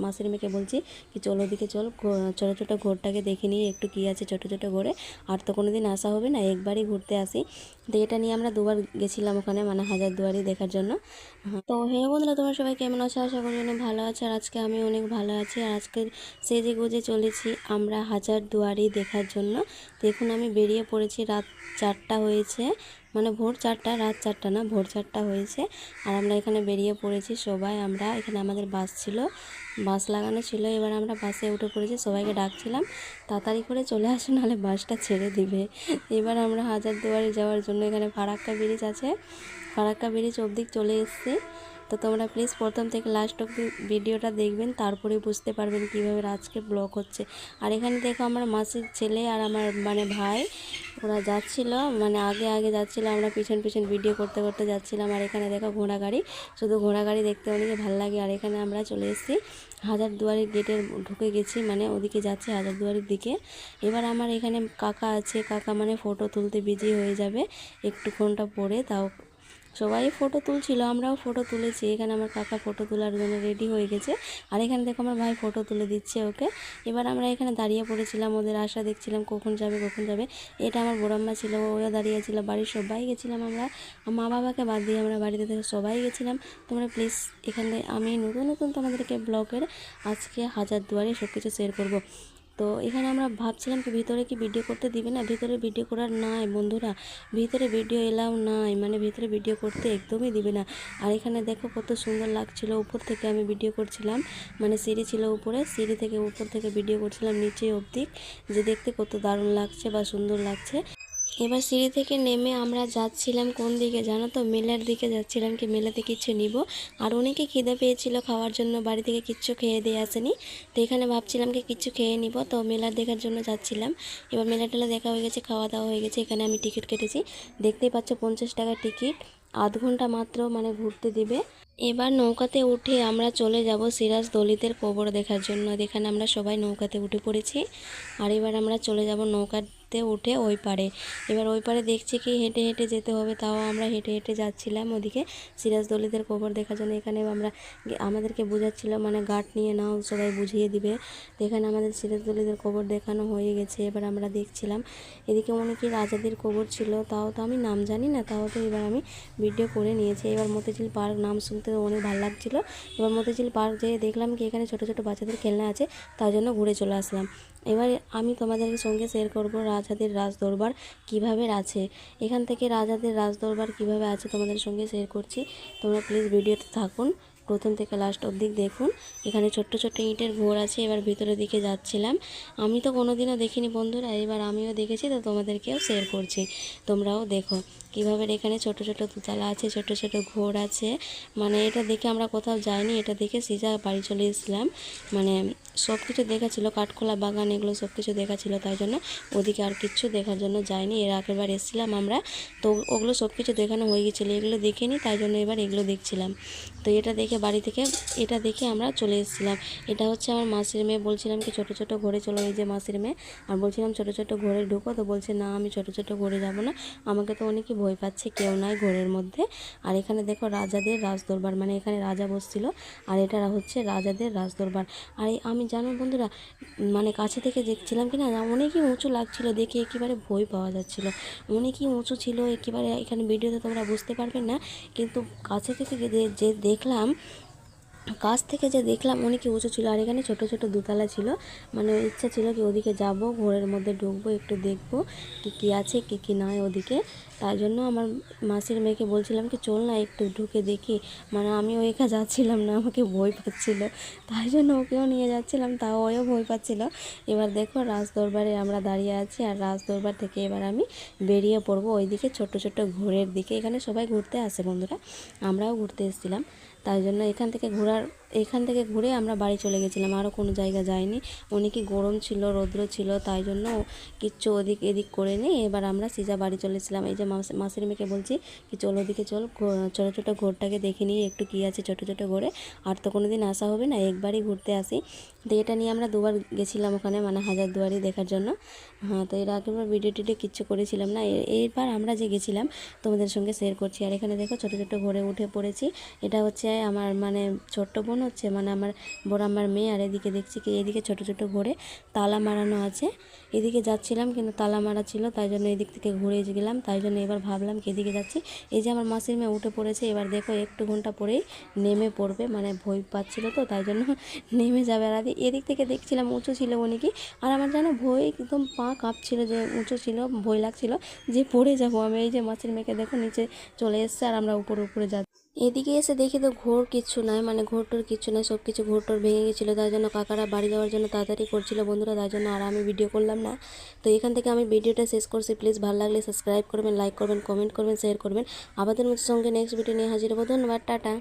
মাসির মেয়েকে বলছি কি চল ওদিকে চল, ছোটো ছোটো ঘোরটাকে দেখে নিয়ে একটু কী আছে ছোটো ছোটো ঘোরে, আর তো কোনো দিন আসা হবে না, একবারই ঘুরতে আসি। তো এটা নিয়ে আমরা দুবার গেছিলাম ওখানে, মানে হাজারদুয়ারি দেখার জন্য। তো হ্যাঁ বন্ধুরা, তোমরা সবাই কেমন আছো? আশা করি অনেক ভালো আছে। আর আজকে আমি অনেক ভালো আছি। আর আজকে সেজে গুজে চলেছি আমরা হাজারদুয়ারি দেখার জন্য। দেখুন আমি বেরিয়ে পড়েছি, রাত 4টা হয়েছে, মানে ভোর 4টা, রাত 4টা না, ভোর 4টা হয়েছে। আর আমরা এখানে বেরিয়ে পড়েছি সবাই। আমরা এখানে আমাদের বাস ছিল, বাস লাগানো ছিল, এবার আমরা বাসে উঠে পড়েছি। সবাইকে ডাকছিলাম তাড়াতাড়ি করে চলে আসো, নাহলে বাসটা ছেড়ে দিবে। এবার আমরা হাজারদুয়ারি যাওয়ার জন্য এখানে ফারাক্কা ব্রিজ আছে, ফারাক্কা ব্রিজ অবধি চলে এসেছি। তো তোমরা প্লিজ প্রথম থেকে লাস্ট অবধি ভিডিওটা দেখবেন, তারপরে বুঝতে পারবেন কীভাবে আজকে ব্লগ হচ্ছে। আর এখানে দেখো আমার মাসির ছেলে আর আমার মানে ভাই, ওরা যাচ্ছিল, মানে আগে আগে যাচ্ছিলো, আমরা পিছন পিছন ভিডিও করতে করতে যাচ্ছিলাম। আর এখানে দেখো ঘোড়া গাড়ি, শুধু ঘোড়া গাড়ি দেখতে অনেকে ভালো লাগে। আর এখানে আমরা চলে এসেছি হাজারদুয়ারির গেটের ঢুকে গেছি, মানে ওদিকে যাচ্ছি হাজারদুয়ারির দিকে। এবার আমার এখানে কাকা আছে, কাকা মানে ফটো তুলতে বিজি হয়ে যাবে একটুক্ষণটা পরে। তাও সবাই ফটো তুলছিল, আমরাও ফটো তুলেছি। এখানে আমার কাকা ফটো তোলার জন্য রেডি হয়ে গেছে। আর এখানে দেখো আমার ভাই ফটো তুলে দিচ্ছে ওকে। এবার আমরা এখানে দাঁড়িয়ে পড়েছিলাম, ওদের আশা দেখছিলাম কখন যাবে কখন যাবে। এটা আমার বড়ম্মা ছিল, ওরা দাঁড়িয়েছিল, বাড়ির সবাই গেছিলাম আমরা, মা বাবাকে বাদ দিয়ে আমরা বাড়িতে থেকে সবাই গেছিলাম। তোমরা প্লিজ এখানে আমি নতুন নতুন তোমাদেরকে ব্লগের আজকে হাজারদুয়ারি সব কিছু শেয়ার করব। তো এখানে আমরা ভাবছিলাম কি ভিতরে কি ভিডিও করতে দিবে না, ভিতরে ভিডিও করার নাই বন্ধুরা, ভিতরে ভিডিও এলাও নাই, মানে ভিতরে ভিডিও করতে একদমই দিবে না। আর এখানে দেখো কত সুন্দর লাগছিল, উপর থেকে আমি ভিডিও করছিলাম, মানে সিঁড়ি ছিল উপরে, সিঁড়ি থেকে উপর থেকে ভিডিও করছিলাম নিচে অবধি, যে দেখতে কত দারুণ লাগছে বা সুন্দর লাগছে। এবার সিঁড়ি থেকে নেমে আমরা যাচ্ছিলাম কোন দিকে জানো তো, মেলার দিকে যাচ্ছিলাম, কি মেলাতে কিছু নিব। আর অনেকে খিদে পেয়েছিল খাওয়ার জন্য, বাড়ি থেকে কিচ্ছু খেয়ে দিয়ে আসেনি। তো এখানে ভাবছিলাম কি কিছু খেয়ে নিব, তো মেলার দেখার জন্য যাচ্ছিলাম। এবার মেলা টেলা দেখা হয়ে গেছে, খাওয়া দাওয়া হয়ে গেছে। এখানে আমি টিকিট কেটেছি, দেখতেই পাচ্ছ 50 টাকা টিকিট, আধ ঘন্টা মাত্র মানে ঘুরতে দিবে। এবার নৌকাতে উঠে আমরা চলে যাব সিরাজ দলিতের কবর দেখার জন্য। এখানে আমরা সবাই নৌকাতে উঠে পড়েছি। আর এবার আমরা চলে যাব নৌকাতে উঠে ওই পারে। এবার ওই পারে দেখছি কি হেঁটে হেঁটে যেতে হবে, তাও আমরা হেঁটে হেঁটে যাচ্ছিলাম ওদিকে সিরাজ দলিতের কবর দেখার জন্য। এখানে আমরা আমাদেরকে বোঝাচ্ছিল, মানে গার্ড নিয়ে নাও, সবাই বুঝিয়ে দিবে। তো এখানে আমাদের সিরাজ দলিতের কবর দেখানো হয়ে গেছে। এবার আমরা দেখছিলাম এদিকে অনেক কি রাজাদের কবর ছিল, তাও তো আমি নাম জানি না, তাও তো এবার আমি ভিডিও করে নিয়েছি। এবার মতিঝিল পার্ক নাম শুনতে অনেক ভালো লাগছিলো। এবার মতিঝিল পার্ক যেয়ে দেখলাম কি এখানে ছোটো ছোটো বাচ্চাদের খেলনা আছে, তার জন্য ঘুরে চলে আসলাম। এবার আমি তোমাদের সঙ্গে শেয়ার করব রাজাদের রাজদরবার কীভাবে আছে। এখান থেকে রাজাদের রাজদরবার কীভাবে আছে তোমাদের সঙ্গে শেয়ার করছি। তোমরা প্লিজ ভিডিওতে থাকুন, প্রথম থেকে লাস্ট অবধি দেখুন। এখানে ছোট্ট ছোট্ট ইটের ঘর আছে। এবার ভিতরের দিকে যাচ্ছিলাম, আমি তো কোনোদিনও দেখিনি বন্ধুরা, এবার আমিও দেখেছি, তো তোমাদেরকেও শেয়ার করছি, তোমরাও দেখো কীভাবে। এখানে ছোট ছোট দোতলা আছে, ছোট ছোট ঘর আছে, মানে এটা দেখে আমরা কোথাও যাইনি, এটা দেখে সিজা বাড়ি চলে এসেছিলাম। মানে সব কিছু দেখা ছিল, কাঠখোলা বাগান এগুলো সব কিছু দেখা ছিল, তাই জন্য ওদিকে আর কিচ্ছু দেখার জন্য যাইনি। এর আগেরবার এসেছিলাম আমরা, তো ওগুলো সব কিছু দেখানো হয়ে গেছিলো, এগুলো দেখিনি, তাই জন্য এবার এগুলো দেখছিলাম। তো এটা দেখে বাড়ি থেকে এটা দেখে আমরা চলে এসেছিলাম। এটা হচ্ছে আমার মাসির মেয়ে, বলছিলাম কি ছোটো ছোটো ঘরে চলো, এই যে মাসির মেয়ে, আর বলছিলাম ছোটো ছোটো ঘরে ঢুকো, তো বলছে না আমি ছোটো ছোটো ঘরে যাব না, আমাকে তো অনেকে ভয় পাচ্ছে, কেউ নাই ঘরের মধ্যে। আর এখানে দেখো রাজাদের রাজদরবার, মানে এখানে রাজা বসছিল, আর এটা হচ্ছে রাজাদের রাজদরবার। আর আমি জানো বন্ধুরা, মানে কাছে থেকে দেখছিলাম কি না, অনেকই উঁচু লাগছিল, দেখে একেবারে ভয় পাওয়া যাচ্ছিলো, অনেকই উঁচু ছিল একেবারে। এখানে ভিডিওতে তোমরা বুঝতে পারবেন না, কিন্তু কাছে থেকে যে দেখলাম, কাছ থেকে যে দেখলাম অনেকই উঁচু ছিল। আর এখানে ছোটো ছোটো দোতলা ছিল, মানে ইচ্ছা ছিল কি ওদিকে যাব, ঘরের মধ্যে ঢুকবো, একটু দেখবো কি কী আছে কি কী নয় ওদিকে। তাই জন্য আমার মাসির মেয়েকে বলছিলাম কি চল না একটু ঢুকে দেখি, মানে আমি একা যাচ্ছিলাম না, আমাকে ভয় পাচ্ছিল, তাই জন্য ওকেও নিয়ে যাচ্ছিলাম, তাও ওও ভয় পাচ্ছিল। এবার দেখো রাজদরবারে আমরা দাঁড়িয়ে আছি, আর রাজদরবার থেকে এবার আমি বেরিয়ে পড়বো ওইদিকে ছোট্ট ছোট্ট ঘোরের দিকে। এখানে সবাই ঘুরতে আসে বন্ধুরা, আমরাও ঘুরতে এসেছিলাম, তাই জন্য এখান থেকে ঘুরে আমরা বাড়ি চলে গেছিলাম, আরও কোনো জায়গা যাইনি। অনেকই গরম ছিল, রৌদ্র ছিল, তাই জন্য কিচ্ছু ওদিক এদিক করে নিই। এবার আমরা সিজা বাড়ি চলেছিলাম। এই যে মাসির মেয়েকে বলছি কি চল ওদিকে চল, ছোটো ছোটো ঘোরটাকে দেখে নিয়ে একটু কী আছে ছোটো ছোটো ঘোরে, আর তো কোনো দিন আসা হবে না, একবারই ঘুরতে আসি। তো এটা নিয়ে আমরা দুবার গেছিলাম ওখানে, মানে হাজারদুয়ারি দেখার জন্য। হ্যাঁ, তো এর আগেবার ভিডিও টিডিও কিচ্ছু করেছিলাম না, এরবার আমরা যে গেছিলাম তোমাদের সঙ্গে শেয়ার করছি। আর এখানে দেখো ছোটো ছোটো ঘরে উঠে পড়েছি। এটা হচ্ছে আমার মানে ছোট্ট বোন হচ্ছে, মানে আমার বড় আমার মেয়ে, আর এদিকে দেখছি কি এদিকে ছোট ছোট ঘরে তালা মারানো আছে। এদিকে যাচ্ছিলাম কিন্তু তালা মারা ছিল, তাই জন্য এদিক থেকে ঘুরে গেলাম। তাই জন্য এবার ভাবলাম কি এদিকে যাচ্ছি। এই যে আমার মাসির মেয়ে উঠে পড়েছে, এবার দেখো একটু ঘন্টা পরেই নেমে পড়বে, মানে ভয় পাচ্ছিল তো তাই জন্য নেমে যাবে। আর এদিক থেকে দেখছিলাম উঁচু ছিল উনি কি, আর আমার যেন ভয় একদম পা কাঁপছিল, যে উঁচু ছিল ভয় লাগছিল যে পড়ে যাবো আমি। এই যে মাসির মেয়েকে দেখো নিচে চলে এসছে আর আমরা উপরে উপরে যাচ্ছি। এদিকে এসে দেখি তো ঘোর কিচ্ছু নাই, মানে ঘোর টোর কিচ্ছু নাই, সব কিছু ঘোর টোর ভেঙে গেছিলো। তাই জন্য কাকারা বাড়ি যাওয়ার জন্য তাড়াতাড়ি করছিল বন্ধুরা, তাই জন্য আর আমি ভিডিও করলাম না। তো এখান থেকে আমি ভিডিওটা শেষ করছি। প্লিজ ভালো লাগলে সাবস্ক্রাইব করবেন, লাইক করবেন, কমেন্ট করবেন, শেয়ার করবেন। আমাদের সঙ্গে নেক্সট ভিডিও নিয়ে হাজির হবো। ধন্যবাদ, টাটা।